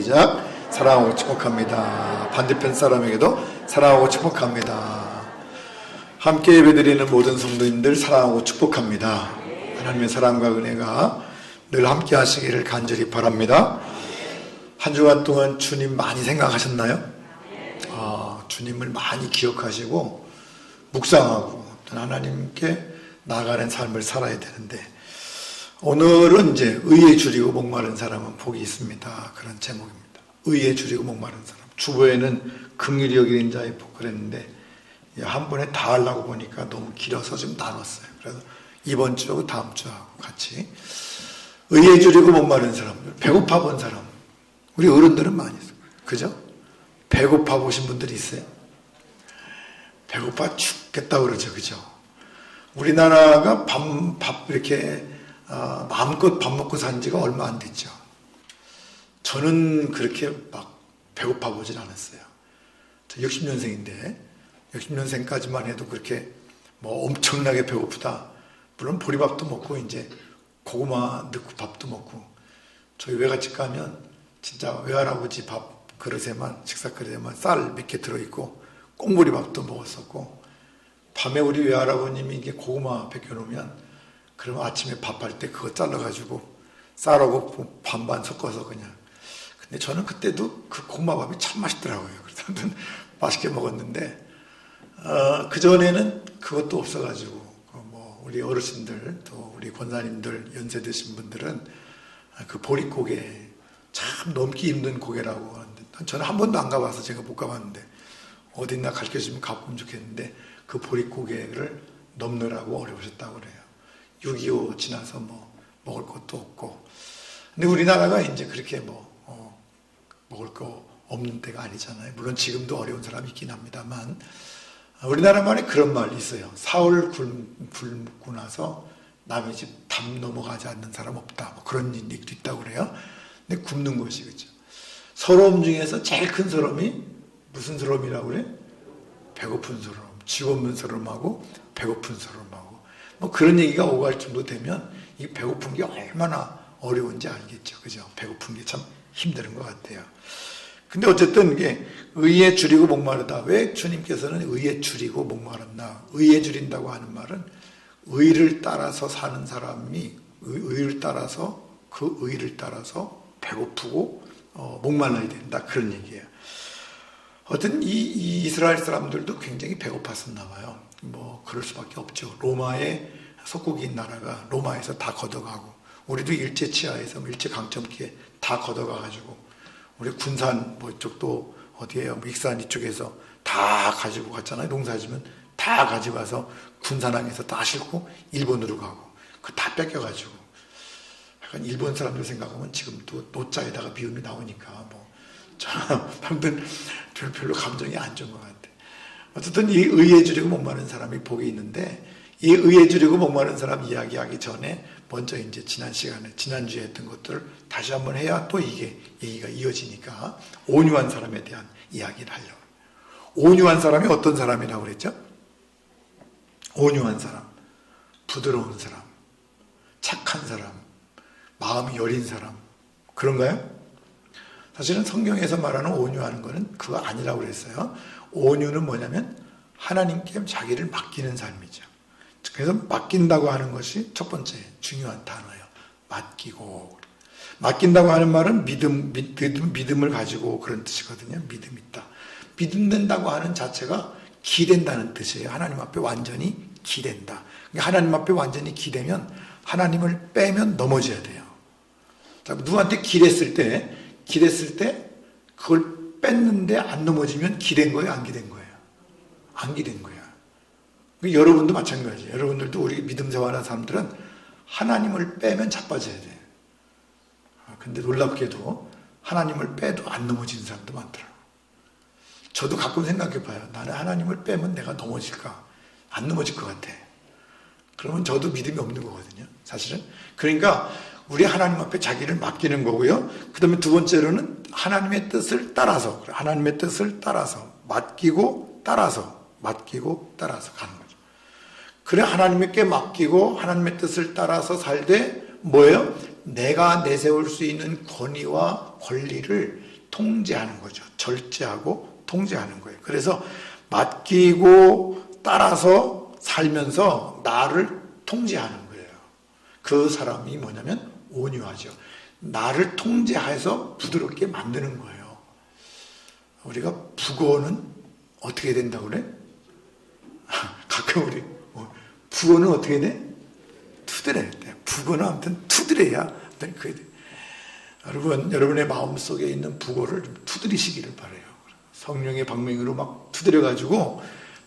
시작. 사랑하고 축복합니다. 반대편 사람에게도 사랑하고 축복합니다. 함께 예배드리는 모든 성도님들 사랑하고 축복합니다. 하나님의 사랑과 은혜가 늘 함께 하시기를 간절히 바랍니다. 한 주간 동안 주님 많이 생각하셨나요? 주님을 많이 기억하시고 묵상하고 하나님께 나아가는 삶을 살아야 되는데, 오늘은 이제 의에 줄이고 목마른 사람은 복이 있습니다. 그런 제목입니다. 의에 줄이고 목마른 사람. 주보에는 긍휼히 여기는 자의 복 그랬는데 한 번에 다 하려고 보니까 너무 길어서 좀 나눴어요. 그래서 이번 주하고 다음 주하고 같이 의에 줄이고 목마른 사람들, 배고파 본 사람. 우리 어른들은 많이 있어요. 그죠? 배고파 보신 분들이 있어요? 배고파 죽겠다 그러죠. 그죠? 우리나라가 밥 이렇게 마음껏 밥 먹고 산 지가 얼마 안 됐죠. 저는 그렇게 막 배고파 보진 않았어요. 저 60년생인데 60년생까지만 해도 그렇게 뭐 엄청나게 배고프다. 물론 보리밥도 먹고 이제 고구마 넣고 밥도 먹고, 저희 외갓집 가면 진짜 외할아버지 밥 그릇에만, 식사 그릇에만 쌀 몇 개 들어있고 꽁보리밥도 먹었었고, 밤에 우리 외할아버님이 이게 고구마 벗겨놓으면 그러면 아침에 밥할 때 그거 잘라가지고 쌀하고 반반 섞어서 그냥. 근데 저는 그때도 그 고구마밥이 참 맛있더라고요. 그래서 아무튼 맛있게 먹었는데, 그전에는 그것도 없어가지고 뭐 우리 어르신들 또 우리 권사님들 연세 드신 분들은 그 보릿고개, 참 넘기 힘든 고개라고 하는데 저는 한 번도 안 가봐서 제가 못 가봤는데 어딨나 가르쳐주면 가보면 좋겠는데, 그 보릿고개를 넘느라고 어려우셨다고 그래요. 6.25 지나서 뭐 먹을 것도 없고. 근데 우리나라가 이제 그렇게 먹을 거 없는 때가 아니잖아요. 물론 지금도 어려운 사람이 있긴 합니다만, 우리나라만에 그런 말이 있어요. 사흘 굶고 나서 남의 집 담 넘어가지 않는 사람 없다. 뭐 그런 얘기도 있다고 그래요. 근데 굶는 것이, 그죠? 서러움 중에서 제일 큰 서러움이 무슨 서러움이라고 그래? 배고픈 서러움. 쥐 없는 서러움하고 배고픈 서러움하고 뭐 그런 얘기가 오갈 정도 되면 이 배고픈 게 얼마나 어려운지 알겠죠. 그죠? 배고픈 게 참 힘든 것 같아요. 근데 어쨌든 이게 의에 줄이고 목마르다. 왜 주님께서는 의에 줄이고 목마른다? 의에 줄인다고 하는 말은 의를 따라서 사는 사람이 의를 따라서, 그 의를 따라서 배고프고 목말라야 된다. 그런 얘기예요. 어떤 이 이스라엘 사람들도 굉장히 배고팠었나 봐요. 뭐 그럴 수밖에 없죠. 로마의 속국인 나라가 로마에서 다 걷어가고, 우리도 일제 치하에서 일제 강점기에 다 걷어가가지고, 우리 군산 뭐 이쪽도 어디에요? 익산 이쪽에서 다 가지고 갔잖아요. 농사지면 다 가져가서 군산항에서 다 싣고 일본으로 가고, 그 다 뺏겨가지고. 약간 일본 사람들 생각하면 지금 또 노자에다가 비음이 나오니까 뭐 아무튼 별로 감정이 안 좋은 것 같아. 어쨌든 이 의에 줄이고 목마른 사람이 복이 있는데, 이 의에 줄이고 목마른 사람 이야기하기 전에 먼저 이제 지난 시간에, 지난주에 했던 것들을 다시 한번 해야 또 이게 얘기가 이어지니까 온유한 사람에 대한 이야기를 하려고. 온유한 사람이 어떤 사람이라고 그랬죠? 온유한 사람, 부드러운 사람, 착한 사람, 마음이 여린 사람, 그런가요? 사실은 성경에서 말하는 온유하는 것은 그거 아니라고 그랬어요. 온유는 뭐냐면 하나님께 자기를 맡기는 삶이죠. 그래서 맡긴다고 하는 것이 첫 번째 중요한 단어예요. 맡기고. 맡긴다고 하는 말은 믿음을 가지고 그런 뜻이거든요. 믿음 있다. 믿는다고 하는 자체가 기댄다는 뜻이에요. 하나님 앞에 완전히 기댄다. 하나님 앞에 완전히 기대면 하나님을 빼면 넘어져야 돼요. 자, 누구한테 기댔을 때 그걸 뺐는데 안 넘어지면 기댄 거예요? 안 기댄 거예요? 안 기댄 거예요. 여러분도 마찬가지예요. 여러분들도 우리 믿음 생활하는 사람들은 하나님을 빼면 자빠져야 돼요. 근데 놀랍게도 하나님을 빼도 안 넘어지는 사람도 많더라고요. 저도 가끔 생각해 봐요. 나는 하나님을 빼면 내가 넘어질까? 안 넘어질 것 같아. 그러면 저도 믿음이 없는 거거든요. 사실은. 그러니까 우리 하나님 앞에 자기를 맡기는 거고요. 그 다음에 두 번째로는 하나님의 뜻을 따라서, 맡기고 따라서 가는 거죠. 그래 하나님께 맡기고 하나님의 뜻을 따라서 살되 뭐예요? 내가 내세울 수 있는 권위와 권리를 통제하는 거죠. 절제하고 통제하는 거예요. 그래서 맡기고 따라서 살면서 나를 통제하는 거예요. 그 사람이 뭐냐면 온유하죠. 나를 통제해서 부드럽게 만드는 거예요. 우리가 북어는 어떻게 된다고 그래? 가끔 우리 북어는 어떻게 돼? 투드려야 돼. 북어는 아무튼 투드려야 여러분의 마음속에 있는 북어를 좀 투드리시기를 바라요. 성령의 방맹으로 막 투드려가지고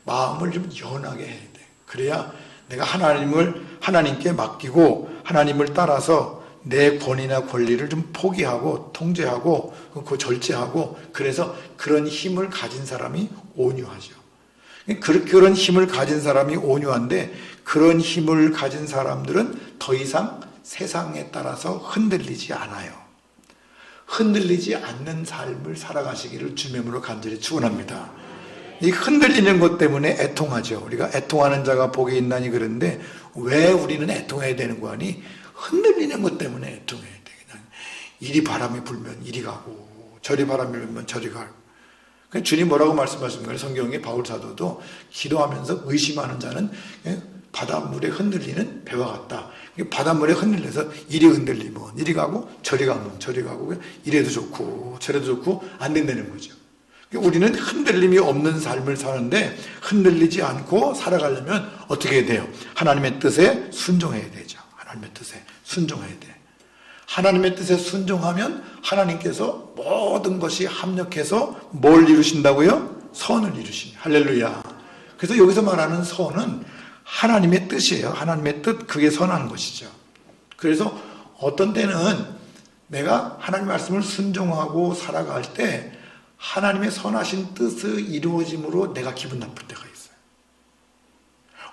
마음을 좀 연하게 해야 돼. 그래야 내가 하나님께 맡기고 하나님을 따라서 내 권위나 권리를 좀 포기하고 통제하고 그 절제하고, 그래서 그런 힘을 가진 사람이 온유하죠. 그런 힘을 가진 사람이 온유한데, 그런 힘을 가진 사람들은 더 이상 세상에 따라서 흔들리지 않아요. 흔들리지 않는 삶을 살아가시기를 주님으로 간절히 축원합니다. 이 흔들리는 것 때문에 애통하죠. 우리가 애통하는 자가 복이 있나니 그런데 왜 우리는 애통해야 되는 거 아니? 흔들리는 것 때문에 애통해야 돼. 그냥 이리 바람이 불면 이리 가고 저리 바람이 불면 저리 가고. 주님 뭐라고 말씀하십니까? 성경에 바울 사도도 기도하면서 의심하는 자는 바닷물에 흔들리는 배와 같다. 바닷물에 흔들려서 이리 흔들리면 이리 가고 저리 가면 저리 가고, 이래도 좋고 저래도 좋고 안 된다는 거죠. 우리는 흔들림이 없는 삶을 사는데 흔들리지 않고 살아가려면 어떻게 해야 돼요? 하나님의 뜻에 순종해야 되죠. 하나님의 뜻에 순종해야 돼. 하나님의 뜻에 순종하면 하나님께서 모든 것이 합력해서 뭘 이루신다고요? 선을 이루십니다. 할렐루야. 그래서 여기서 말하는 선은 하나님의 뜻이에요. 하나님의 뜻, 그게 선한 것이죠. 그래서 어떤 때는 내가 하나님 말씀을 순종하고 살아갈 때 하나님의 선하신 뜻이 이루어짐으로 내가 기분 나쁠 때가 있어요.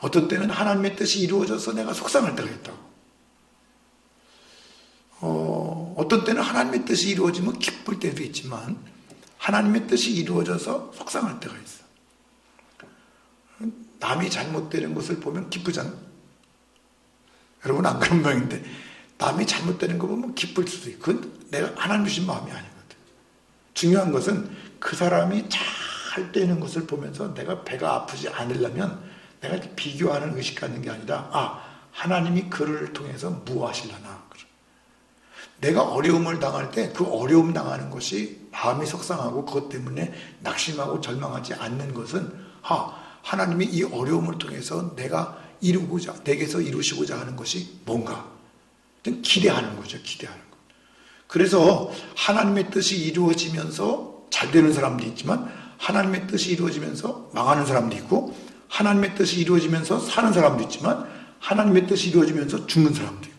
어떤 때는 하나님의 뜻이 이루어져서 내가 속상할 때가 있다고. 어떤 때는 하나님의 뜻이 이루어지면 기쁠 때도 있지만 하나님의 뜻이 이루어져서 속상할 때가 있어. 남이 잘못되는 것을 보면 기쁘잖아. 여러분 안 그런 모양인데 남이 잘못되는 거 보면 기쁠 수도 있고, 그건 내가 하나님 주신 마음이 아니거든. 중요한 것은 그 사람이 잘 되는 것을 보면서 내가 배가 아프지 않으려면 내가 비교하는 의식 갖는 게 아니라 하나님이 그를 통해서 무엇하시려나. 내가 어려움을 당할 때 그 어려움 당하는 것이 마음이 속상하고 그것 때문에 낙심하고 절망하지 않는 것은 하나님이 이 어려움을 통해서 내게서 이루시고자 하는 것이 뭔가 기대하는 거죠. 기대하는 거. 그래서 하나님의 뜻이 이루어지면서 잘 되는 사람도 있지만 하나님의 뜻이 이루어지면서 망하는 사람도 있고, 하나님의 뜻이 이루어지면서 사는 사람도 있지만 하나님의 뜻이 이루어지면서 죽는 사람도 있고.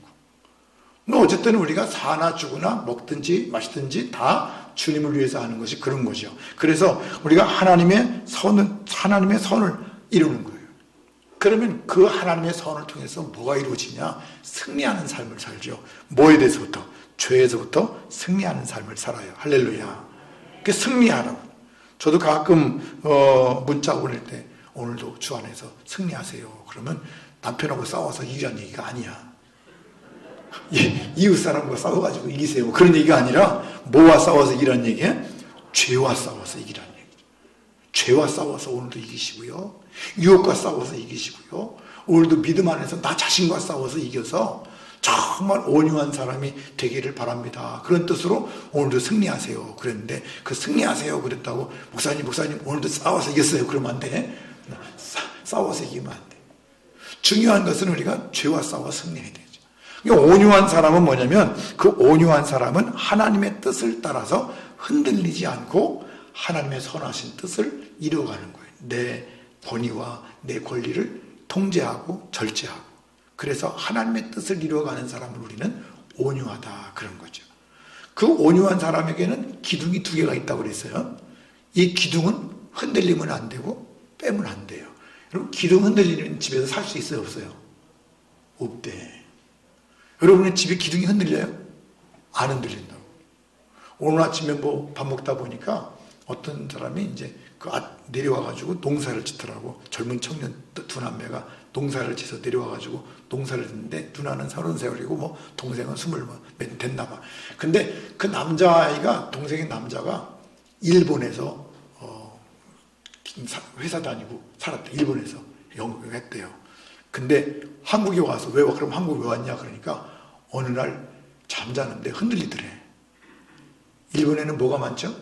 어쨌든 우리가 사나 죽으나 먹든지 마시든지 다 주님을 위해서 하는 것이 그런 거죠. 그래서 우리가 하나님의 선을 이루는 거예요. 그러면 그 하나님의 선을 통해서 뭐가 이루어지냐? 승리하는 삶을 살죠. 뭐에 대해서부터? 죄에서부터 승리하는 삶을 살아요. 할렐루야. 그 승리하라고. 저도 가끔 문자 보낼 때 오늘도 주 안에서 승리하세요. 그러면 남편하고 싸워서 이기란 얘기가 아니야. 이웃 사람과 싸워가지고 이기세요. 그런 얘기가 아니라 뭐와 싸워서 이기란 얘기야? 죄와 싸워서 이기란 얘기죠. 죄와 싸워서 오늘도 이기시고요. 유혹과 싸워서 이기시고요. 오늘도 믿음 안에서 나 자신과 싸워서 이겨서 정말 온유한 사람이 되기를 바랍니다. 그런 뜻으로 오늘도 승리하세요. 그랬는데 그 승리하세요 그랬다고 목사님 오늘도 싸워서 이겼어요. 그러면 안 돼. 싸워서 이기면 안 돼. 중요한 것은 우리가 죄와 싸워 승리해야 되죠. 온유한 사람은 뭐냐면 그 온유한 사람은 하나님의 뜻을 따라서 흔들리지 않고 하나님의 선하신 뜻을 이루어가는 거예요. 내 권위와 내 권리를 통제하고 절제하고. 그래서 하나님의 뜻을 이루어가는 사람을 우리는 온유하다 그런 거죠. 그 온유한 사람에게는 기둥이 2개가 있다고 그랬어요. 이 기둥은 흔들리면 안 되고 빼면 안 돼요. 여러분 기둥 흔들리는 집에서 살 수 있어요 없어요? 없대. 여러분의 집에 기둥이 흔들려요? 안 흔들린다고. 오늘 아침에 밥 먹다 보니까 어떤 사람이 이제 내려와가지고 농사를 짓더라고. 젊은 청년 두 남매가 농사를 짓어 내려와가지고 농사를 짓는데 누나는 30살이고 뭐 동생은 20몇 됐나 봐. 근데 그 남자아이가, 동생의 남자가 일본에서 회사 다니고 살았대. 일본에서 영국했대요. 근데 한국에 와서 왜 와? 그럼 한국 왜 왔냐? 그러니까 어느 날 잠자는데 흔들리더래. 일본에는 뭐가 많죠?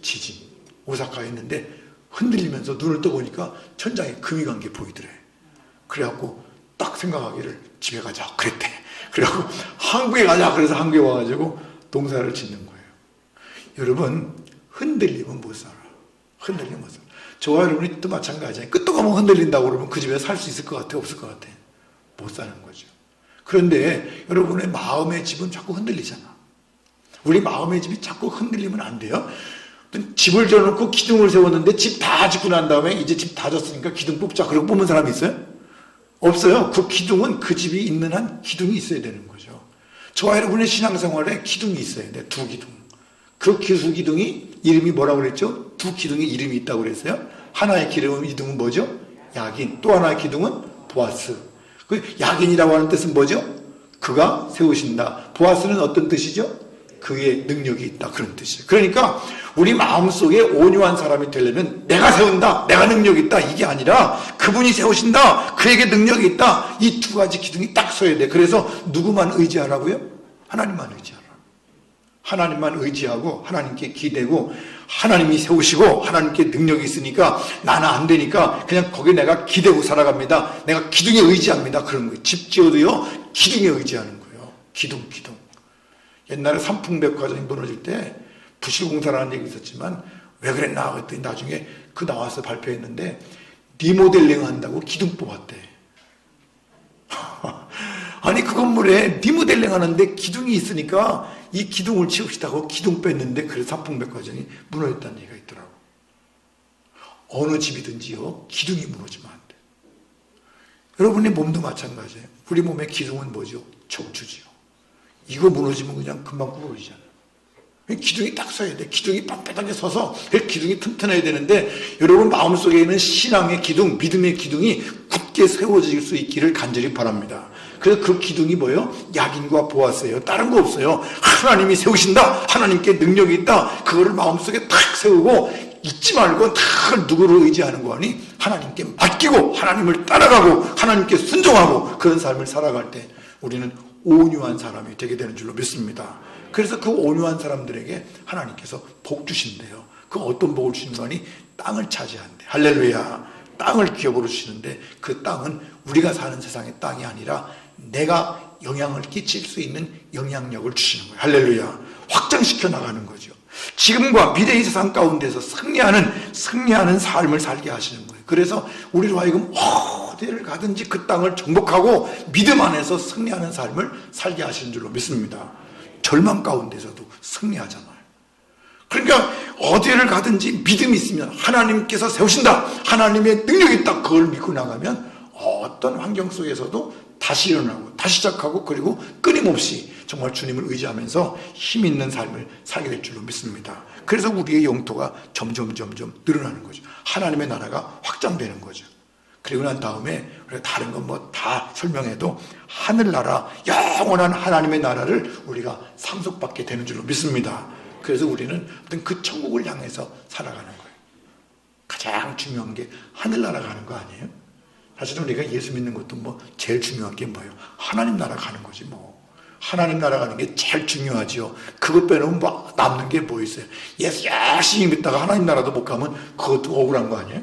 지진. 오사카에 있는데 흔들리면서 눈을 떠보니까 천장에 금이 간 게 보이더래. 그래갖고 딱 생각하기를 집에 가자 그랬대. 그래갖고 한국에 가자. 그래서 한국에 와가지고 농사를 짓는 거예요. 여러분, 흔들리면 못 살아. 흔들리면 못 살아. 저와 여러분이 또 마찬가지예요. 끄떡하면 흔들린다고 그러면 그 집에 살 수 있을 것 같아? 없을 것 같아? 못 사는 거죠. 그런데 여러분의 마음의 집은 자꾸 흔들리잖아. 우리 마음의 집이 자꾸 흔들리면 안 돼요. 집을 지어놓고 기둥을 세웠는데 집 다 짓고 난 다음에 이제 집 다 졌으니까 기둥 뽑자. 그러고 뽑는 사람이 있어요? 없어요. 그 기둥은 그 집이 있는 한 기둥이 있어야 되는 거죠. 저와 여러분의 신앙생활에 기둥이 있어야 돼. 두 기둥. 그 기둥이 이름이 뭐라고 그랬죠? 두 기둥의 이름이 있다고 그랬어요. 하나의 기둥은 뭐죠? 야긴. 또 하나의 기둥은 보아스. 그 야긴이라고 하는 뜻은 뭐죠? 그가 세우신다. 보아스는 어떤 뜻이죠? 그의 능력이 있다. 그런 뜻이에요. 그러니까 우리 마음속에 온유한 사람이 되려면 내가 세운다, 내가 능력이 있다, 이게 아니라 그분이 세우신다, 그에게 능력이 있다. 이 두 가지 기둥이 딱 서야 돼. 그래서 누구만 의지하라고요? 하나님만 의지하라. 하나님만 의지하고 하나님께 기대고, 하나님이 세우시고 하나님께 능력이 있으니까 나는 안 되니까 그냥 거기에 내가 기대고 살아갑니다. 내가 기둥에 의지합니다. 그런 거예요. 집 지어도요, 기둥에 의지하는 거예요. 기둥. 옛날에 삼풍백화점이 무너질 때 부실공사라는 얘기 있었지만 왜 그랬나 그랬더니 나중에 그 나와서 발표했는데 리모델링 한다고 기둥 뽑았대. 아니 그 건물에 리모델링 하는데 기둥이 있으니까 이 기둥을 치웁시다고 기둥 뺐는데 그래서 삼풍백화점이 무너졌다는 얘기가 있더라고. 어느 집이든지요, 기둥이 무너지면 안 돼. 여러분의 몸도 마찬가지예요. 우리 몸의 기둥은 뭐죠? 척추지요. 이거 무너지면 그냥 금방 구부러지잖아요. 기둥이 딱 서야 돼. 기둥이 빳빳하게 서서 기둥이 튼튼해야 되는데 여러분 마음속에 있는 신앙의 기둥, 믿음의 기둥이 굳게 세워질 수 있기를 간절히 바랍니다. 그래서 그 기둥이 뭐예요? 야긴과 보아스예요. 다른 거 없어요. 하나님이 세우신다. 하나님께 능력이 있다. 그거를 마음속에 탁 세우고 잊지 말고 탁 누구를 의지하는 거 아니? 하나님께 맡기고 하나님을 따라가고 하나님께 순종하고 그런 삶을 살아갈 때 우리는 온유한 사람이 되게 되는 줄로 믿습니다. 그래서 그 온유한 사람들에게 하나님께서 복 주신대요. 그 어떤 복을 주신 거니? 땅을 차지한대. 할렐루야. 땅을 기업으로 주시는데 그 땅은 우리가 사는 세상의 땅이 아니라 내가 영향을 끼칠 수 있는 영향력을 주시는 거예요. 할렐루야. 확장시켜 나가는 거죠. 지금과 미래의 세상 가운데서 승리하는 삶을 살게 하시는 거예요. 그래서 우리로 하여금 어디를 가든지 그 땅을 정복하고 믿음 안에서 승리하는 삶을 살게 하시는 줄로 믿습니다. 절망 가운데서도 승리하잖아요. 그러니까 어디를 가든지 믿음이 있으면 하나님께서 세우신다, 하나님의 능력이 있다, 그걸 믿고 나가면 어떤 환경 속에서도 다시 일어나고 다시 시작하고 그리고 끊임없이 정말 주님을 의지하면서 힘 있는 삶을 살게 될 줄로 믿습니다. 그래서 우리의 영토가 점점 늘어나는 거죠. 하나님의 나라가 확장되는 거죠. 그리고 난 다음에 우리가 다른 건 뭐 다 설명해도 하늘나라, 영원한 하나님의 나라를 우리가 상속받게 되는 줄로 믿습니다. 그래서 우리는 어떤 그 천국을 향해서 살아가는 거예요. 가장 중요한 게 하늘나라 가는 거 아니에요? 사실은 우리가 예수 믿는 것도 뭐 제일 중요한 게 뭐예요? 하나님 나라 가는 거지 뭐. 하나님 나라 가는 게 제일 중요하지요. 그것 빼놓으면 뭐 남는 게 뭐 있어요? 예수 열심히 믿다가 하나님 나라도 못 가면 그것도 억울한 거 아니에요?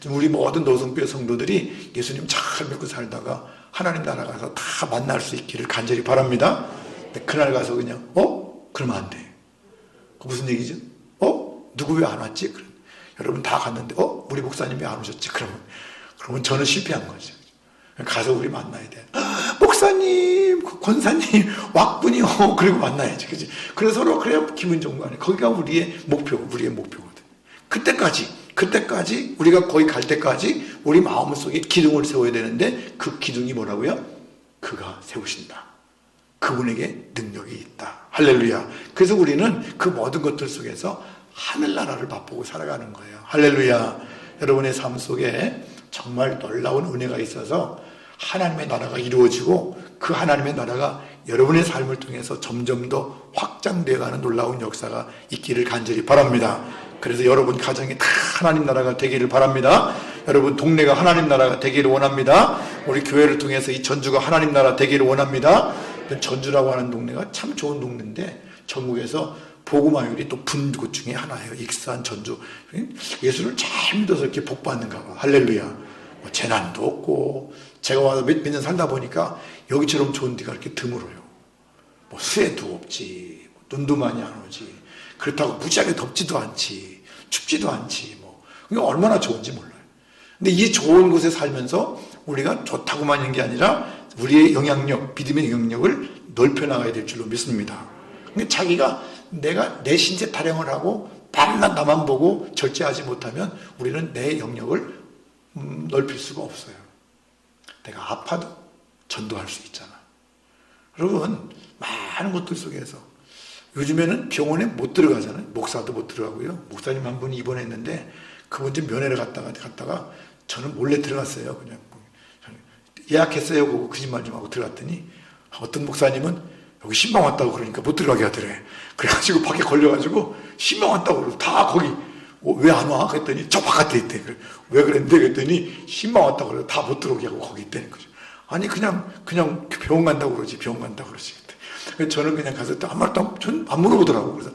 우리 모든 노성교회 성도들이 예수님 잘 믿고 살다가 하나님 나라 가서 다 만날 수 있기를 간절히 바랍니다. 그날 가서 그냥 그러면 안 돼. 그 무슨 얘기죠? 누구 왜 안 왔지? 여러분 다 갔는데 우리 목사님 왜 안 오셨지? 그러면 저는 실패한 거죠. 가서 우리 만나야 돼. 목사님, 권사님 왔군요. 그리고 만나야지, 그지? 그래서 서로 그래야 기분 좋은 거 아니에요. 거기가 우리의 목표거든. 그때까지 우리가 거기 갈 때까지 우리 마음속에 기둥을 세워야 되는데 그 기둥이 뭐라고요? 그가 세우신다. 그분에게 능력이 있다. 할렐루야. 그래서 우리는 그 모든 것들 속에서 하늘나라를 맛보고 살아가는 거예요. 할렐루야. 여러분의 삶 속에 정말 놀라운 은혜가 있어서 하나님의 나라가 이루어지고 그 하나님의 나라가 여러분의 삶을 통해서 점점 더 확장되어가는 놀라운 역사가 있기를 간절히 바랍니다. 그래서 여러분 가정이 다 하나님 나라가 되기를 바랍니다. 여러분 동네가 하나님 나라가 되기를 원합니다. 우리 교회를 통해서 이 전주가 하나님 나라 되기를 원합니다. 전주라고 하는 동네가 참 좋은 동네인데 전국에서 복음화율이 또 분 곳 중에 하나예요. 익산, 전주. 예수를 잘 믿어서 이렇게 복받는가 봐. 할렐루야. 뭐 재난도 없고 제가 와서 몇 년 살다 보니까 여기처럼 좋은 데가 이렇게 드물어요. 뭐 수해도 없지, 눈도 많이 안 오지, 그렇다고 무지하게 덥지도 않지, 춥지도 않지, 뭐 그게 얼마나 좋은지 몰라요. 근데 이 좋은 곳에 살면서 우리가 좋다고만 하는 게 아니라 우리의 영향력, 믿음의 영향력을 넓혀 나가야 될 줄로 믿습니다. 그러니까 자기가 내가 내 신체 타령을 하고 밤낮 나만 보고 절제하지 못하면 우리는 내 영역을 넓힐 수가 없어요. 내가 아파도 전도할 수 있잖아. 여러분 많은 것들 속에서 요즘에는 병원에 못 들어가잖아요. 목사도 못 들어가고요. 목사님 한 분이 입원했는데 그분 좀 면회를 갔다가 저는 몰래 들어갔어요. 그냥 예약했어요. 그거 거짓말 좀 하고 들어갔더니 어떤 목사님은 여기 신방 왔다고 그러니까 못 들어가게 하더래. 그래가지고 밖에 걸려가지고 신방 왔다고 그러고 다 거기 왜 안 와? 그랬더니 저 바깥에 있대. 왜 그랬는데? 그랬더니 신방 왔다고 그러고 다 못 들어오게 하고 거기 있다는 거죠. 아니 그냥 병원 간다고 그러지. 병원 간다고 그러지. 그래서 저는 그냥 가서 또 한 말도 안 물어보더라고. 그래서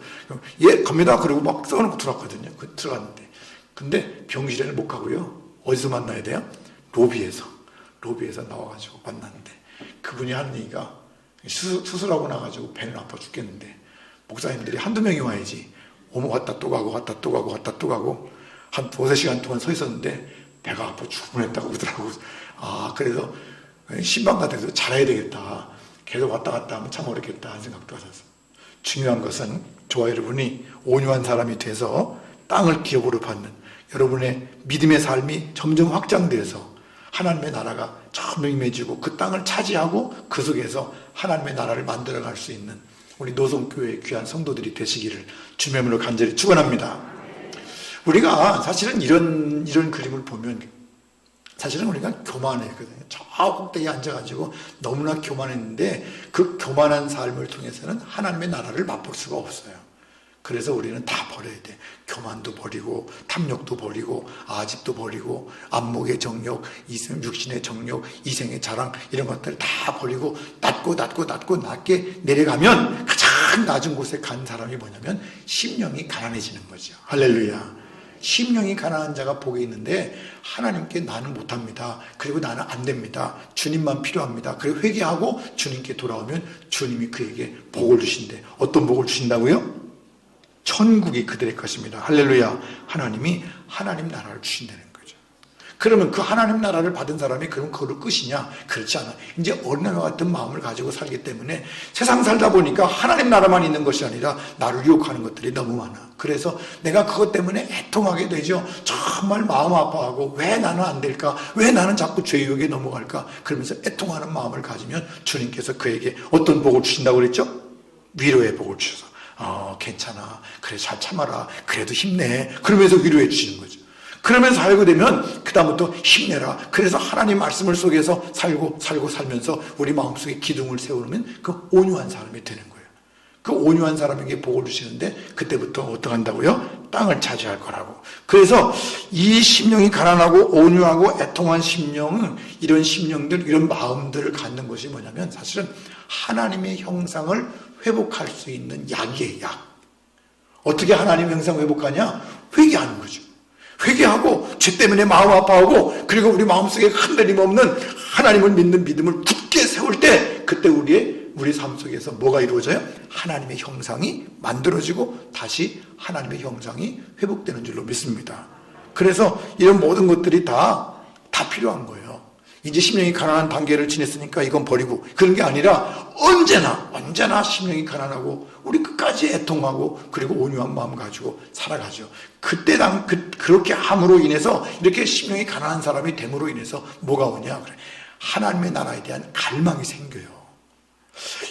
예 갑니다. 그리고 막 써놓고 들어왔거든요. 들어갔는데 근데 병실에는 못 가고요. 어디서 만나야 돼요? 로비에서 나와가지고 만났는데 그분이 하는 얘기가 수술하고 나가지고 배는 아파 죽겠는데 목사님들이 한두 명이 와야지 왔다 또 가고 왔다 또 가고 왔다 또 가고 한 2-3시간 동안 서 있었는데 배가 아파 죽겠다고 그러더라고. 아 그래서 신방 같은 데서 잘해야 되겠다. 계속 왔다 갔다 하면 참 어렵겠다 하는 생각도 하셨어요. 중요한 것은 저와 여러분이 온유한 사람이 돼서 땅을 기업으로 받는 여러분의 믿음의 삶이 점점 확장돼서 하나님의 나라가 점점 임해지고 그 땅을 차지하고 그 속에서 하나님의 나라를 만들어갈 수 있는 우리 노송교회의 귀한 성도들이 되시기를 주님의 이름으로 간절히 축원합니다. 우리가 사실은 이런 그림을 보면 사실은 우리가 교만했거든요. 저 꼭대기에 앉아가지고 너무나 교만했는데 그 교만한 삶을 통해서는 하나님의 나라를 맛볼 수가 없어요. 그래서 우리는 다 버려야 돼. 교만도 버리고 탐욕도 버리고 아집도 버리고 안목의 정욕, 육신의 정욕, 이생의 자랑 이런 것들 다 버리고 낮게 내려가면 가장 낮은 곳에 간 사람이 뭐냐면 심령이 가난해지는 거죠. 할렐루야. 심령이 가난한 자가 복이 있는데 하나님께 나는 못합니다. 그리고 나는 안 됩니다. 주님만 필요합니다. 그리고 회개하고 주님께 돌아오면 주님이 그에게 복을 주신대. 어떤 복을 주신다고요? 천국이 그들의 것입니다. 할렐루야. 하나님이 하나님 나라를 주신다는 거죠. 그러면 그 하나님 나라를 받은 사람이 그럼 그걸로 끝이냐? 그렇지 않아. 이제 어린아이와 같은 마음을 가지고 살기 때문에 세상 살다 보니까 하나님 나라만 있는 것이 아니라 나를 유혹하는 것들이 너무 많아. 그래서 내가 그것 때문에 애통하게 되죠. 정말 마음 아파하고 왜 나는 안 될까? 왜 나는 자꾸 죄 유혹에 넘어갈까? 그러면서 애통하는 마음을 가지면 주님께서 그에게 어떤 복을 주신다고 그랬죠? 위로의 복을 주셔서 괜찮아. 그래 잘 참아라. 그래도 힘내. 그러면서 위로해 주시는 거죠. 그러면서 살게 되면 그다음부터 힘내라. 그래서 하나님 말씀을 속에서 살면서 우리 마음속에 기둥을 세우면 그 온유한 사람이 되는 거예요. 그 온유한 사람에게 복을 주시는데 그때부터 어떻게 한다고요? 땅을 차지할 거라고. 그래서 이 심령이 가난하고 온유하고 애통한 심령은 이런 심령들, 이런 마음들을 갖는 것이 뭐냐면 사실은 하나님의 형상을 회복할 수 있는 약이에요. 약. 어떻게 하나님의 형상을 회복하냐? 회개하는 거죠. 회개하고 죄 때문에 마음 아파하고 그리고 우리 마음속에 흔들림 없는 하나님을 믿는 믿음을 굳게 세울 때 그때 우리 삶 속에서 뭐가 이루어져요? 하나님의 형상이 만들어지고 다시 하나님의 형상이 회복되는 줄로 믿습니다. 그래서 이런 모든 것들이 다 필요한 거예요. 이제 심령이 가난한 단계를 지냈으니까 이건 버리고 그런 게 아니라 언제나 심령이 가난하고 우리 끝까지 애통하고 그리고 온유한 마음 가지고 살아가죠. 그때 그렇게 함으로 인해서 이렇게 심령이 가난한 사람이 됨으로 인해서 뭐가 오냐? 그래. 하나님의 나라에 대한 갈망이 생겨요.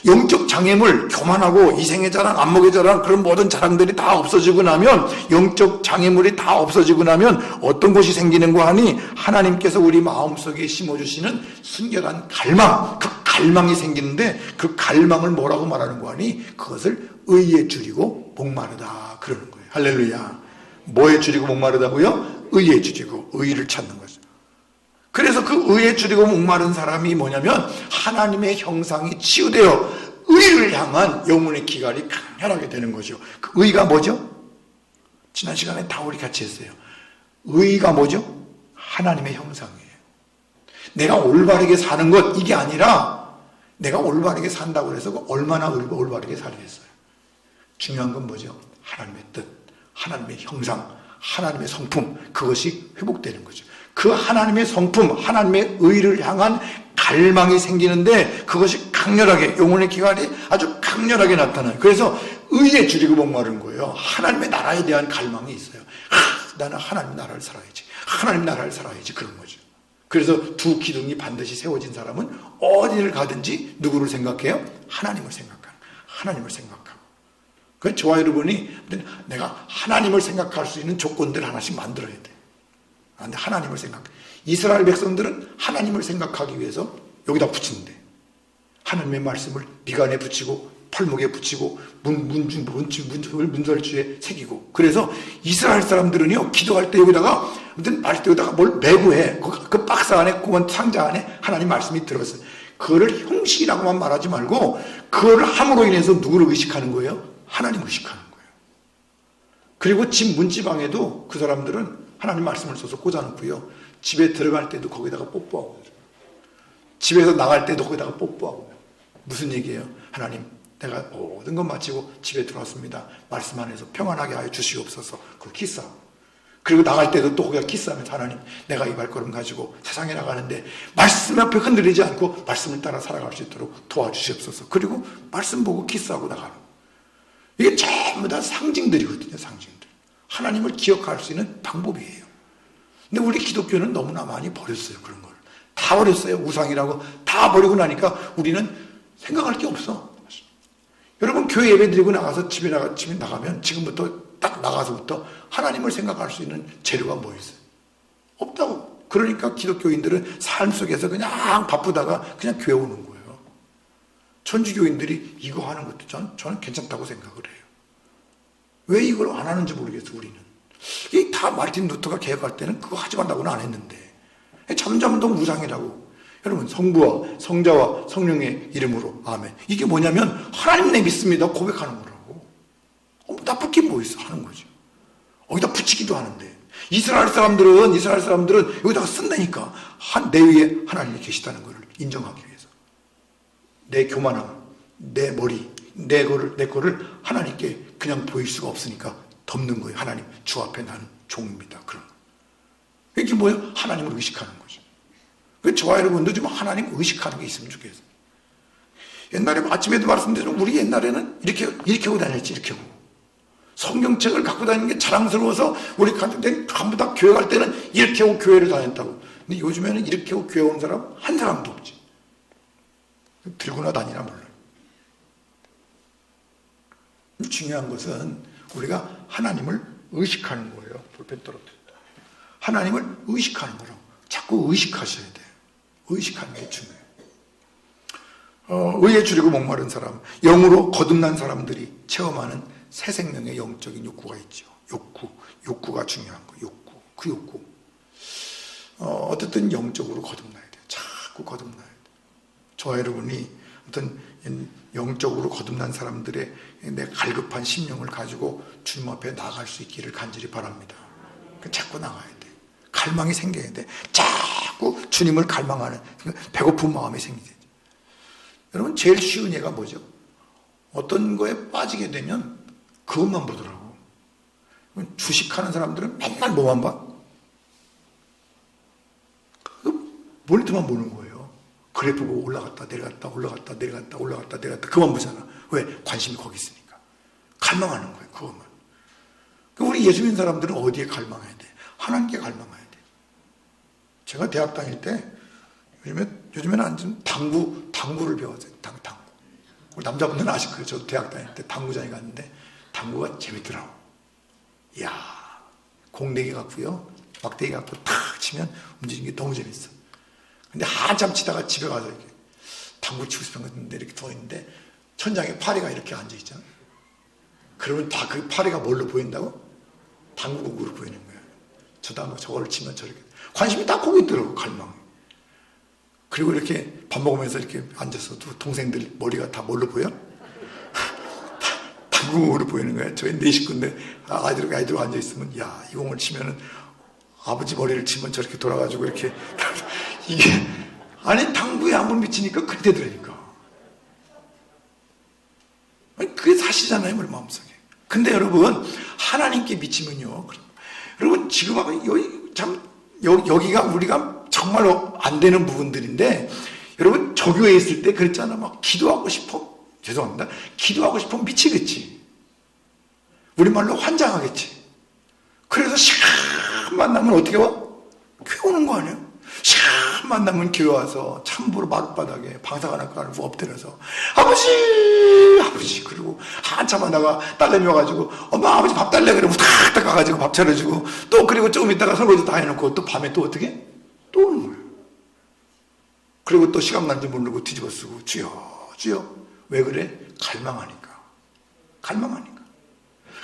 영적 장애물, 교만하고 이생의 자랑, 안목의 자랑, 그런 모든 자랑들이 다 없어지고 나면, 영적 장애물이 다 없어지고 나면 어떤 것이 생기는가 하니, 하나님께서 우리 마음속에 심어주시는 순결한 갈망, 그 갈망이 생기는데, 그 갈망을 뭐라고 말하는가 하니, 그것을 의에 줄이고 목마르다 그러는 거예요. 할렐루야. 뭐에 줄이고 목마르다고요? 의에 줄이고 의를 찾는 거죠. 그래서 그 의에 줄이고 목마른 사람이 뭐냐면, 하나님의 형상이 치유되어 의를 향한 영혼의 기갈이 강렬하게 되는 거죠. 그 의가 뭐죠? 지난 시간에 다 우리 같이 했어요. 의가 뭐죠? 하나님의 형상이에요. 내가 올바르게 사는 것, 이게 아니라 내가 올바르게 산다고 해서 얼마나 올바르게 살겠어요. 중요한 건 뭐죠? 하나님의 뜻, 하나님의 형상, 하나님의 성품, 그것이 회복되는 거죠. 그 하나님의 성품, 하나님의 의를 향한 갈망이 생기는데, 그것이 강렬하게, 영혼의 기갈이 아주 강렬하게 나타나요. 그래서 의에 줄이고 목마른 거예요. 하나님의 나라에 대한 갈망이 있어요. 나는 하나님 나라를 살아야지, 하나님 나라를 살아야지, 그런 거죠. 그래서 두 기둥이 반드시 세워진 사람은 어디를 가든지 누구를 생각해요? 하나님을 생각하는, 하나님을 생각하고. 그 저와 여러분이 내가 하나님을 생각할 수 있는 조건들 하나씩 만들어야 돼. 근데 하나님을 생각, 이스라엘 백성들은 하나님을 생각하기 위해서 여기다 붙이는데, 하나님의 말씀을 미간에 붙이고 팔목에 붙이고 문설주에 새기고. 그래서 이스라엘 사람들은요, 기도할 때 여기다가 여기다가 뭘 메고 해. 그 박스 안에, 그 상자 안에 하나님 말씀이 들었어요. 그거를 형식이라고만 말하지 말고, 그거를 함으로 인해서 누구를 의식하는 거예요? 하나님을 의식하는 거예요. 그리고 집 문지방에도 그 사람들은 하나님 말씀을 써서 꽂아놓고요, 집에 들어갈 때도 거기다가 뽀뽀하고, 집에서 나갈 때도 거기다가 뽀뽀하고. 무슨 얘기예요? 하나님, 내가 모든 것 마치고 집에 들어왔습니다. 말씀 안에서 평안하게 하여 주시옵소서. 그걸 키스하고. 그리고 나갈 때도 또 거기가 키스하면서, 하나님, 내가 이 발걸음 가지고 세상에 나가는데 말씀 앞에 흔들리지 않고 말씀을 따라 살아갈 수 있도록 도와주시옵소서. 그리고 말씀 보고 키스하고 나가는 거예요. 이게 전부 다 상징들이거든요. 상징들. 하나님을 기억할 수 있는 방법이에요. 근데 우리 기독교는 너무나 많이 버렸어요. 그런 걸 다 버렸어요. 우상이라고 다 버리고 나니까 우리는 생각할 게 없어. 여러분, 교회 예배 드리고 나가서 집에 나가면 지금부터 딱 나가서부터 하나님을 생각할 수 있는 재료가 뭐 있어요? 없다고. 그러니까 기독교인들은 삶 속에서 그냥 바쁘다가 그냥 교회 오는 거예요. 천주교인들이 이거 하는 것도 저는 괜찮다고 생각을 해요. 왜 이걸 안 하는지 모르겠어. 우리는 이 다 마르틴 루터가 개혁할 때는 그거 하지 말라고는 안 했는데, 잠잠도 무상이라고. 여러분, 성부와 성자와 성령의 이름으로 아멘, 이게 뭐냐면 하나님 내 믿습니다 고백하는 거라고. 나쁠 게 뭐 있어? 하는 거죠. 여기다 붙이기도 하는데, 이스라엘 사람들은 여기다가 쓴다니까. 내 위에 하나님이 계시다는 것을 인정하기 위해서. 내 교만함, 내 머리, 내 거를 하나님께 그냥 보일 수가 없으니까 덮는 거예요. 하나님, 주 앞에 나는 종입니다. 그런 거. 이게 뭐예요? 하나님을 의식하는 거죠. 저와 여러분도 좀 하나님 의식하는 게 있으면 좋겠어요. 옛날에 아침에도 말씀드렸지만, 우리 옛날에는 이렇게 하고 다녔지. 이렇게 하고 성경책을 갖고 다니는 게 자랑스러워서 우리 가족들이 전부 다 교회 갈 때는 이렇게 하고 교회를 다녔다고. 근데 요즘에는 이렇게 하고 교회 온 사람 한 사람도 없지. 들고나 다니나 몰라요. 중요한 것은 우리가 하나님을 의식하는 거예요. 볼펜 떨어뜨린다. 하나님을 의식하는 거라고. 자꾸 의식하셔야 돼요. 의식하는 게 중요해요. 의에 줄이고 목마른 사람, 영으로 거듭난 사람들이 체험하는 새 생명의 영적인 욕구가 있죠. 욕구가 중요한 거예요. 그 욕구. 어쨌든 영적으로 거듭나야 돼요. 자꾸 거듭나야 돼요. 저와 여러분이 어떤 영적으로 거듭난 사람들의 내 갈급한 심령을 가지고 주님 앞에 나갈 수 있기를 간절히 바랍니다. 자꾸 나가야 돼. 갈망이 생겨야 돼. 자꾸 주님을 갈망하는 배고픈 마음이 생기죠. 여러분, 제일 쉬운 예가 뭐죠? 어떤 거에 빠지게 되면 그것만 보더라고. 주식하는 사람들은 맨날 뭐만 봐? 모니터만 보는 거예요. 그래프 보고 올라갔다 내려갔다 올라갔다 내려갔다 올라갔다 내려갔다 그만 보잖아. 왜? 관심이 거기 있으니까. 갈망하는 거예요. 그것만. 우리 예수 믿는 사람들은 어디에 갈망해야 돼? 하나님께 갈망해야 돼. 제가 대학 다닐 때 요즘에는 안 좀 당구를 배웠어요. 당구. 우리 남자분들은 아실 거예요. 저도 대학 다닐 때 당구장에 갔는데 당구가 재밌더라고. 이야, 공 4개 갖고요, 막대기 갖고 탁 치면 움직이는 게 너무 재밌어. 근데 한참 치다가 집에 가서 이렇게 당구 치고 싶은 건데 이렇게 누워있는데 천장에 파리가 이렇게 앉아있잖아. 그러면 다 그 파리가 뭘로 보인다고? 당구공으로 보이는 거야. 저도 한번 저거를 치면 저렇게 관심이 딱 거기 있더라고, 갈망. 그리고 이렇게 밥 먹으면서 이렇게 앉아서도 동생들 머리가 다 뭘로 보여? 당구공으로 보이는 거야. 저희 4식구인데 아이들 앉아있으면, 야, 이 공을 치면은 아버지 머리를 치면 저렇게 돌아가지고 이렇게 이게 아니, 당구에 한번 미치니까 그렇게 되더라니까. 아니, 그게 사실이잖아요, 우리 마음속에. 근데 여러분, 하나님께 미치면요, 여러분 지금 여기가 우리가 정말로 안 되는 부분들인데, 여러분 저교회에 있을 때 그랬잖아. 막 기도하고 싶어, 죄송합니다, 기도하고 싶어 미치겠지. 우리말로 환장하겠지. 그래서 시간 만나면 어떻게 와? 교회 오는 거 아니야? 시간 만나면 교회 와서 참부로 마룻바닥에 방사가 깔고 엎드려서 아버지, 그리고 한참 하다가 딸내미 와가지고 엄마, 아버지 밥 달래, 그러고 탁탁 가가지고 밥 차려주고, 또 그리고 조금 있다가 설거지 다 해놓고 또 밤에 또 어떻게? 또 오는 거예요. 그리고 또 시간 간지 모르고 뒤집어 쓰고, 주여 왜 그래? 갈망하니까.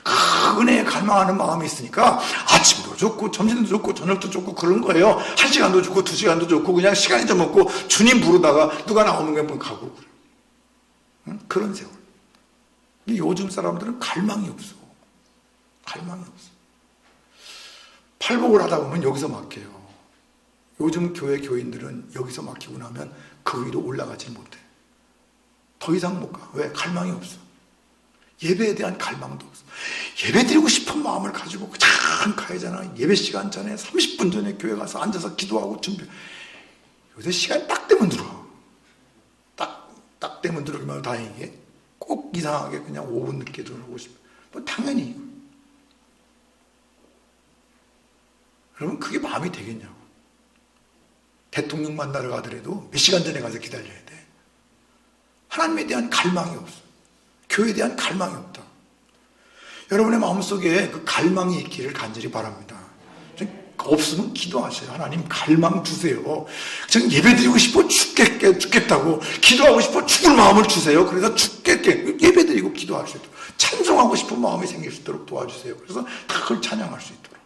그 은혜에 갈망하는 마음이 있으니까 아침도 좋고 점심도 좋고 저녁도 좋고 그런 거예요. 1시간도 좋고 2시간도 좋고 그냥 시간이 좀 없고 주님 부르다가 누가 나오는 거 한번 가고, 응? 그런 세월. 근데 요즘 사람들은 갈망이 없어. 팔복을 하다 보면 여기서 막혀요. 요즘 교인들은 여기서 막히고 나면 그 위로 올라가지 못해. 더 이상 못 가. 왜? 갈망이 없어. 예배에 대한 갈망도 없어. 예배 드리고 싶은 마음을 가지고 참 가야잖아. 예배 시간 전에 30분 전에 교회 가서 앉아서 기도하고 준비. 요새 시간이 딱 되면 들어와. 딱 되면 들어오기만 다행이게. 꼭 이상하게 그냥 5분 늦게 들어오고 싶어. 뭐 당연히. 그러면 그게 마음이 되겠냐고. 대통령 만나러 가더라도 몇 시간 전에 가서 기다려야 돼. 하나님에 대한 갈망이 없어. 교회에 대한 갈망이 없다. 여러분의 마음속에 그 갈망이 있기를 간절히 바랍니다. 없으면 기도하세요. 하나님 갈망 주세요. 전 예배드리고 싶어 죽겠다고, 기도하고 싶어 죽을 마음을 주세요. 그래서 예배드리고 기도할 수 있도록, 찬송하고 싶은 마음이 생길 수 있도록 도와주세요. 그래서 다 그걸 찬양할 수 있도록.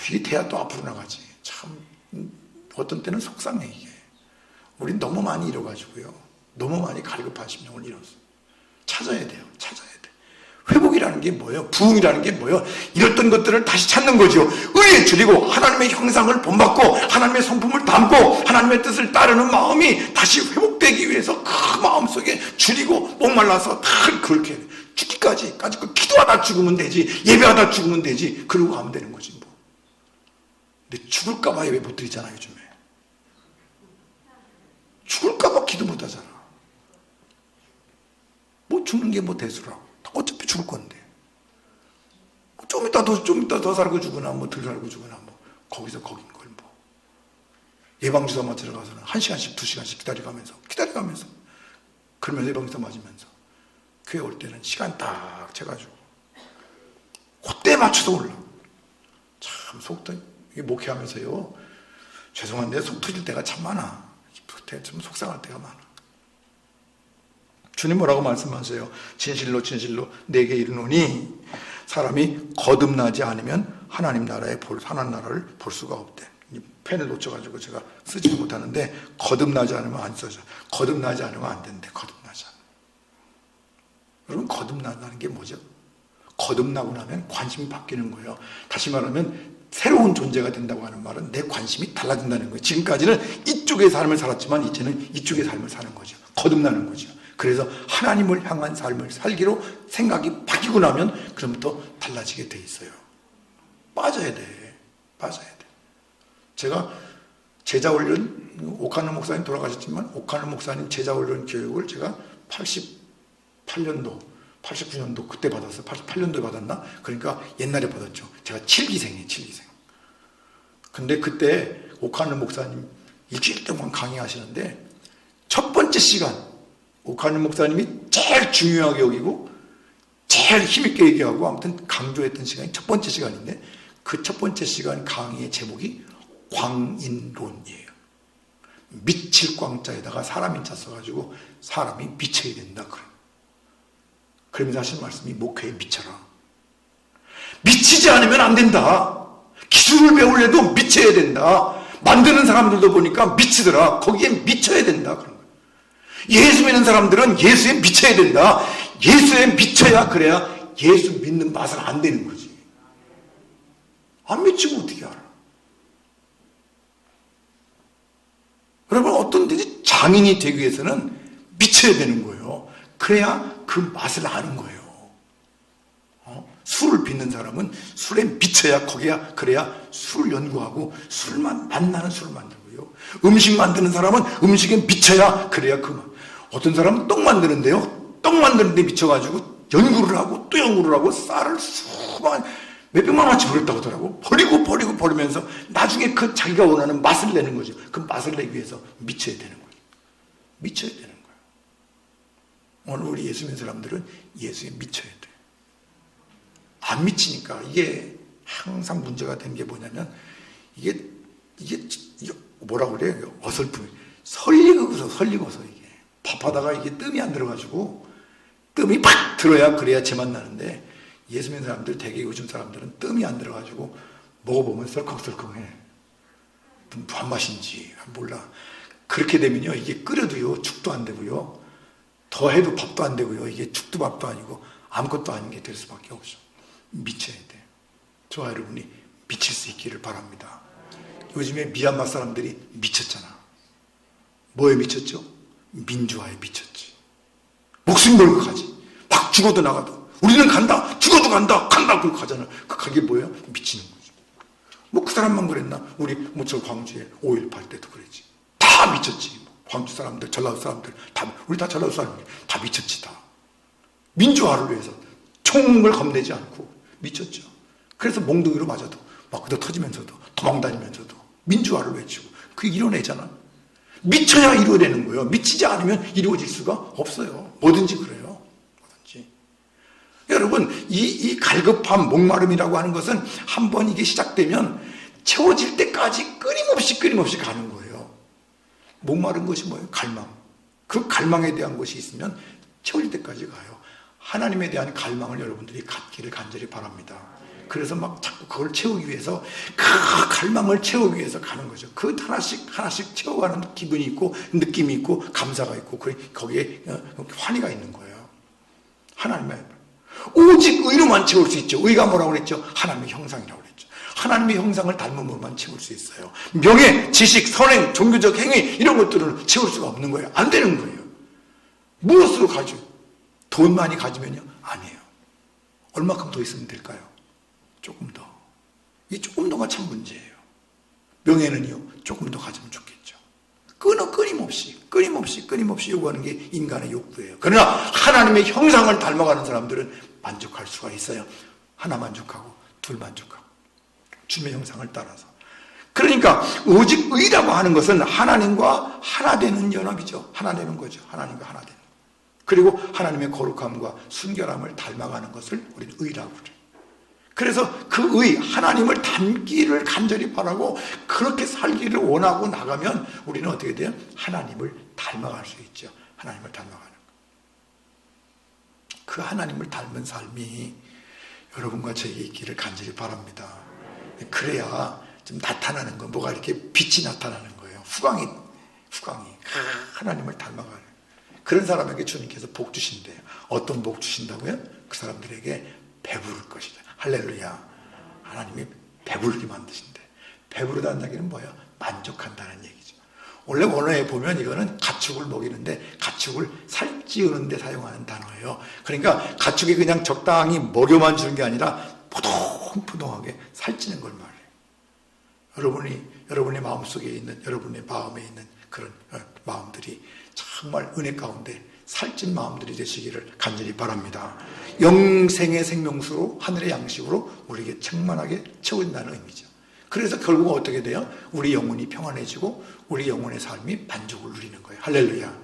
이게 돼야 또 앞으로 나가지. 참 어떤 때는 속상해. 이게 우린 너무 많이 잃어가지고요, 너무 많이 갈급한 심령을 잃었어. 찾아야 돼요. 회복이라는 게 뭐예요? 부흥이라는 게 뭐예요? 잃었던 것들을 다시 찾는 거죠. 의에 줄이고 하나님의 형상을 본받고 하나님의 성품을 담고 하나님의 뜻을 따르는 마음이 다시 회복되기 위해서 그 마음속에 줄이고 목말라서 다 그렇게 죽기까지 기도하다 죽으면 되지, 예배하다 죽으면 되지, 그러고 가면 되는 거지 뭐. 근데 죽을까 봐 예배 못 드리잖아. 요즘에 죽을까 봐 기도 못 하잖아. 뭐 죽는 게 뭐 대수라고. 어차피 죽을 건데. 좀 이따 더 살고 죽으나, 뭐 덜 살고 죽으나, 뭐 거기서 거긴 걸 뭐. 예방주사 맞으러 가서는 1시간씩 2시간씩 기다려가면서 그러면서 예방주사 맞으면서 교회 올 때는 시간 딱 재가지고 그때 맞춰서 올라. 참 이게 목회하면서요, 죄송한데 속 터질 때가 참 많아. 좀 속상할 때가 많아. 주님 뭐라고 말씀하세요? 진실로 내게 이르노니 사람이 거듭나지 않으면 하나님 나라를 볼 수가 없대. 펜을 놓쳐가지고 제가 쓰지 못하는데, 거듭나지 않으면 안 써져. 거듭나지 않으면 안 된대. 거듭나지 않으면. 여러분, 거듭난다는 게 뭐죠? 거듭나고 나면 관심이 바뀌는 거예요. 다시 말하면 새로운 존재가 된다고 하는 말은 내 관심이 달라진다는 거예요. 지금까지는 이쪽의 삶을 살았지만 이제는 이쪽의 삶을 사는 거죠. 거듭나는 거죠. 그래서 하나님을 향한 삶을 살기로 생각이 바뀌고 나면 그럼부터 달라지게 돼 있어요. 빠져야 돼. 제가 제자훈련, 오카노 목사님 돌아가셨지만 오카노 목사님 제자훈련 교육을 제가 88년도 89년도 그때 받았어요. 88년도에 받았나? 그러니까 옛날에 받았죠. 제가 7기생이에요. 근데 그때 오카노 목사님 일주일 동안 강의하시는데 첫 번째 시간 오카노 목사님이 제일 중요하게 여기고 제일 힘있게 얘기하고 아무튼 강조했던 시간이 첫 번째 시간인데 그 첫 번째 시간 강의의 제목이 광인론이에요. 미칠 광자에다가 사람 인자 써가지고 사람이 미쳐야 된다. 그러면서 하신 말씀이 목회에 미쳐라. 미치지 않으면 안 된다. 기술을 배우려도 미쳐야 된다. 만드는 사람들도 보니까 미치더라. 거기에 미쳐야 된다. 그런 거예요. 예수 믿는 사람들은 예수에 미쳐야 된다. 예수에 미쳐야 그래야 예수 믿는 맛을 안 되는 거지. 안 미치고 어떻게 알아? 여러분 어떤 데지 장인이 되기 위해서는 미쳐야 되는 거예요. 그래야 그 맛을 아는 거예요. 술을 빚는 사람은 술에 미쳐야 그래야 술을 연구하고 만나는 술을 만들고요. 음식 만드는 사람은 음식에 미쳐야 그래야 어떤 사람은 떡 만드는데요. 떡 만드는데 미쳐가지고 연구를 하고 또 연구를 하고 쌀을 몇백만 원치 버렸다고 하더라고. 버리면서 나중에 그 자기가 원하는 맛을 내는 거죠. 그 맛을 내기 위해서 미쳐야 되는 거예요. 미쳐야 되는 거예요. 오늘 우리 예수 믿는 사람들은 예수에 미쳐야 돼요. 안 미치니까 이게 항상 문제가 된 게 뭐냐면 이게 뭐라고 그래요? 어설픔이 설리고서 이게 밥하다가 이게 뜸이 안 들어가지고 뜸이 팍 들어야 그래야 제맛 나는데 예수 믿는 사람들 대개 요즘 사람들은 뜸이 안 들어가지고 먹어보면 썰컹썰컹해. 무슨 맛인지 몰라. 그렇게 되면요 이게 끓여도요 죽도 안 되고요 더 해도 밥도 안 되고요 이게 죽도 밥도 아니고 아무것도 아닌 게 될 수밖에 없어. 미쳐야 돼. 저와 여러분이 미칠 수 있기를 바랍니다. 요즘에 미얀마 사람들이 미쳤잖아. 뭐에 미쳤죠? 민주화에 미쳤지. 목숨 걸고 가지. 막 죽어도 나가도 우리는 간다. 죽어도 간다. 그러고 가잖아. 그게 뭐예요? 미치는 거죠. 뭐 그 사람만 그랬나? 우리 저 광주에 5.18 때도 그랬지. 다 미쳤지. 광주 사람들, 전라도 사람들 우리 다 전라도 사람들 다 미쳤지 다. 민주화를 위해서 총을 겁내지 않고 미쳤죠. 그래서 몽둥이로 맞아도 막 그도 터지면서도 도망다니면서도 민주화를 외치고 그게 이뤄내잖아. 미쳐야 이루어내는 거예요. 미치지 않으면 이루어질 수가 없어요. 뭐든지 그래요. 뭐든지. 여러분 이 갈급함, 목마름이라고 하는 것은 한번 이게 시작되면 채워질 때까지 끊임없이 가는 거예요. 목마른 것이 뭐예요? 갈망. 그 갈망에 대한 것이 있으면 채워질 때까지 가요. 하나님에 대한 갈망을 여러분들이 갖기를 간절히 바랍니다. 그래서 막 자꾸 그걸 채우기 위해서 그 갈망을 채우기 위해서 가는 거죠. 그 하나씩 채워가는 기분이 있고 느낌이 있고 감사가 있고 거기에 환희가 있는 거예요. 하나님의 오직 의로만 채울 수 있죠. 의가 뭐라고 그랬죠? 하나님의 형상이라고 그랬죠. 하나님의 형상을 닮음으로만 채울 수 있어요. 명예, 지식, 선행, 종교적 행위 이런 것들은 채울 수가 없는 거예요. 안 되는 거예요. 무엇으로 가죠? 돈 많이 가지면요? 아니에요. 얼마큼 더 있으면 될까요? 조금 더. 이 조금 더가 참 문제예요. 명예는요, 조금 더 가지면 좋겠죠. 끊임없이 요구하는 게 인간의 욕구예요. 그러나 하나님의 형상을 닮아가는 사람들은 만족할 수가 있어요. 하나 만족하고, 둘 만족하고. 주님의 형상을 따라서. 그러니까 오직 의라고 하는 것은 하나님과 하나 되는 연합이죠. 하나 되는 거죠. 하나님과 하나 되는. 그리고 하나님의 거룩함과 순결함을 닮아가는 것을 우리는 의라고 그래요. 그래서 그 의, 하나님을 닮기를 간절히 바라고 그렇게 살기를 원하고 나가면 우리는 어떻게 돼요? 하나님을 닮아갈 수 있죠. 하나님을 닮아가는 것. 그 하나님을 닮은 삶이 여러분과 저에게 있기를 간절히 바랍니다. 그래야 좀 나타나는 거, 뭐가 이렇게 빛이 나타나는 거예요. 후광이 하나님을 닮아가는. 그런 사람에게 주님께서 복 주신대요. 어떤 복 주신다고요? 그 사람들에게 배부를 것이다. 할렐루야. 하나님이 배부르게 만드신대. 배부르다는 얘기는 뭐예요? 만족한다는 얘기죠. 원래 원어에 보면 이거는 가축을 먹이는데 가축을 살찌우는 데 사용하는 단어예요. 그러니까 가축이 그냥 적당히 먹여만 주는 게 아니라 포동포동하게 살찌는 걸 말해요. 여러분의 마음속에 있는, 여러분의 마음에 있는 그런 마음들이 정말 은혜 가운데 살찐 마음들이 되시기를 간절히 바랍니다. 영생의 생명수로 하늘의 양식으로 우리에게 충만하게 채워진다는 의미죠. 그래서 결국 어떻게 돼요? 우리 영혼이 평안해지고 우리 영혼의 삶이 만족을 누리는 거예요. 할렐루야.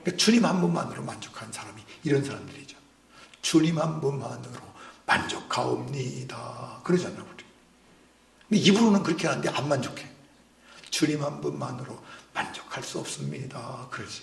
그러니까 주님 한 분만으로 만족한 사람이 이런 사람들이죠. 주님 한 분만으로 만족하옵니다. 그러잖아요, 우리. 근데 입으로는 그렇게 하는데 안 만족해. 주님 한 분만으로 만족할 수 없습니다. 그러지.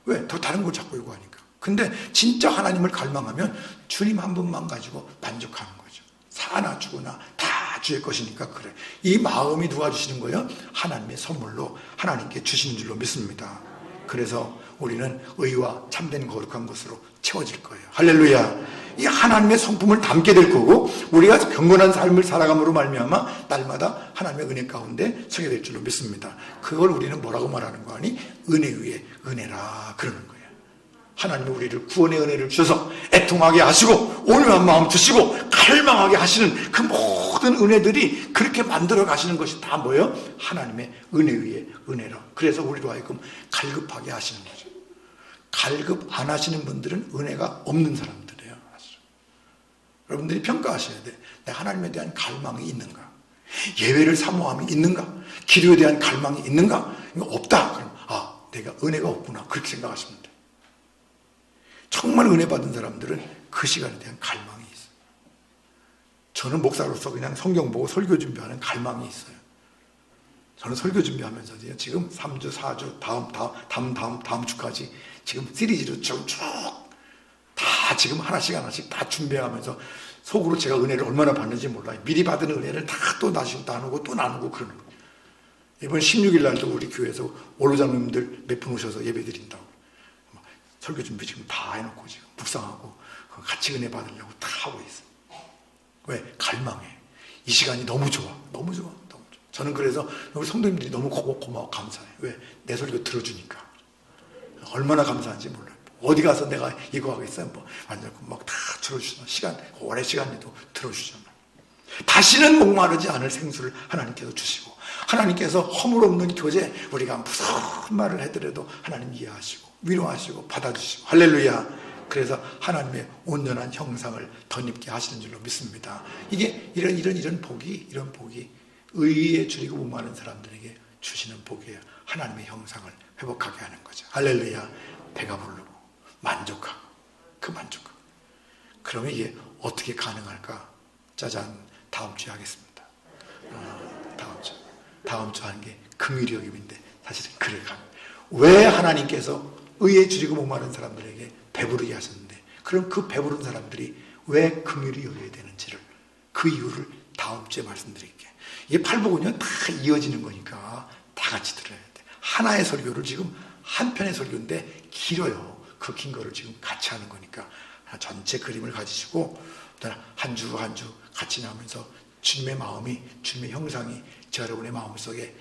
왜? 더 다른 걸 자꾸 요구하니까. 근데 진짜 하나님을 갈망하면 주님 한 분만 가지고 만족하는 거죠. 사나 죽으나 다 주의 것이니까 그래. 이 마음이 누가 주시는 거예요? 하나님의 선물로 하나님께 주시는 줄로 믿습니다. 그래서 우리는 의와 참된 거룩한 것으로 채워질 거예요. 할렐루야. 이 하나님의 성품을 담게 될 거고 우리가 경건한 삶을 살아감으로 말미암아 날마다 하나님의 은혜 가운데 서게 될 줄로 믿습니다. 그걸 우리는 뭐라고 말하는 거 아니? 은혜 위에 은혜라 그러는 거예요. 하나님은 우리를 구원의 은혜를 주셔서 애통하게 하시고 온유한 마음 주시고 갈망하게 하시는 그 모든 은혜들이 그렇게 만들어 가시는 것이 다 뭐예요? 하나님의 은혜 위에 은혜라. 그래서 우리로 하여금 갈급하게 하시는 거죠. 갈급 안 하시는 분들은 은혜가 없는 사람들이에요. 여러분들이 평가하셔야 돼. 내가 하나님에 대한 갈망이 있는가? 예배를 사모함이 있는가? 기도에 대한 갈망이 있는가? 이거 없다. 그럼 내가 은혜가 없구나. 그렇게 생각하시면 돼. 정말 은혜 받은 사람들은 그 시간에 대한 갈망이 있어요. 저는 목사로서 그냥 성경 보고 설교 준비하는 갈망이 있어요. 저는 설교 준비하면서 지금 3주, 4주, 다음 주까지 지금 시리즈로 쭉 다 지금 하나씩 다 준비하면서 속으로 제가 은혜를 얼마나 받는지 몰라요. 미리 받은 은혜를 다 또 나누고 또 나누고 그러는 거예요. 이번 16일 날도 우리 교회에서 원로장님들 몇 분 오셔서 예배 드린다고. 설교 준비 지금 다 해놓고 지금 묵상하고 같이 은혜 받으려고 다 하고 있어요. 왜? 갈망해. 이 시간이 너무 좋아. 너무 좋아. 너무 좋아. 저는 그래서 우리 성도님들이 너무 고마워 감사해. 왜? 내 설교 들어주니까. 얼마나 감사한지 몰라요. 어디 가서 내가 이거 하겠어요? 완전 막 다 들어주잖아. 오래 시간에도 들어주잖아. 다시는 목마르지 않을 생수를 하나님께서 주시고 하나님께서 허물 없는 교제 우리가 무서운 말을 해더라도 하나님 이해하시고 위로하시고 받아주시고 할렐루야. 그래서 하나님의 온전한 형상을 덧입게 하시는 줄로 믿습니다. 이게 이런 복이 의에 줄이고 목마른 사람들에게 주시는 복이에요. 하나님의 형상을 회복하게 하는 거죠. 할렐루야. 배가 부르고 만족하고 그 만족하고. 그러면 이게 어떻게 가능할까? 짜잔, 다음 주에 하겠습니다. 다음 주 하는 게 긍휼여김인데 사실은 그래 가는. 왜 하나님께서 의에 줄이고 목마른 사람들에게 배부르게 하셨는데 그럼 그 배부른 사람들이 왜 긍휼히 여겨야 되는지를 그 이유를 다음 주에 말씀드릴게요. 이게 팔복은요 다 이어지는 거니까 다 같이 들어야 돼. 하나의 설교를 지금 한 편의 설교인데 길어요. 그 긴 거를 지금 같이 하는 거니까 전체 그림을 가지시고 한 주 한 주 같이 나면서 주님의 마음이 주님의 형상이 저 여러분의 마음속에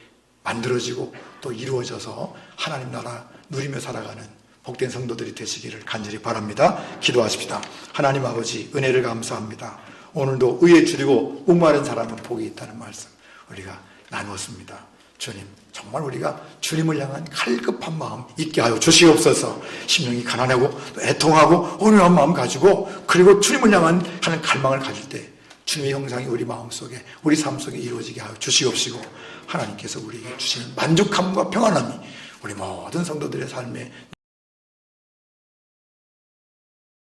만들어지고 또 이루어져서 하나님 나라 누리며 살아가는 복된 성도들이 되시기를 간절히 바랍니다. 기도하십시다. 하나님 아버지 은혜를 감사합니다. 오늘도 의에 줄이고 목마른 사람은 복이 있다는 말씀 우리가 나누었습니다. 주님 정말 우리가 주님을 향한 갈급한 마음 있게 하여 주시옵소서. 심령이 가난하고 애통하고 온유한 마음 가지고 그리고 주님을 향한 하는 갈망을 가질 때 주님의 형상이 우리 마음속에 우리 삶 속에 이루어지게 하여 주시옵시고 하나님께서 우리에게 주시는 만족함과 평안함이 우리 모든 성도들의 삶에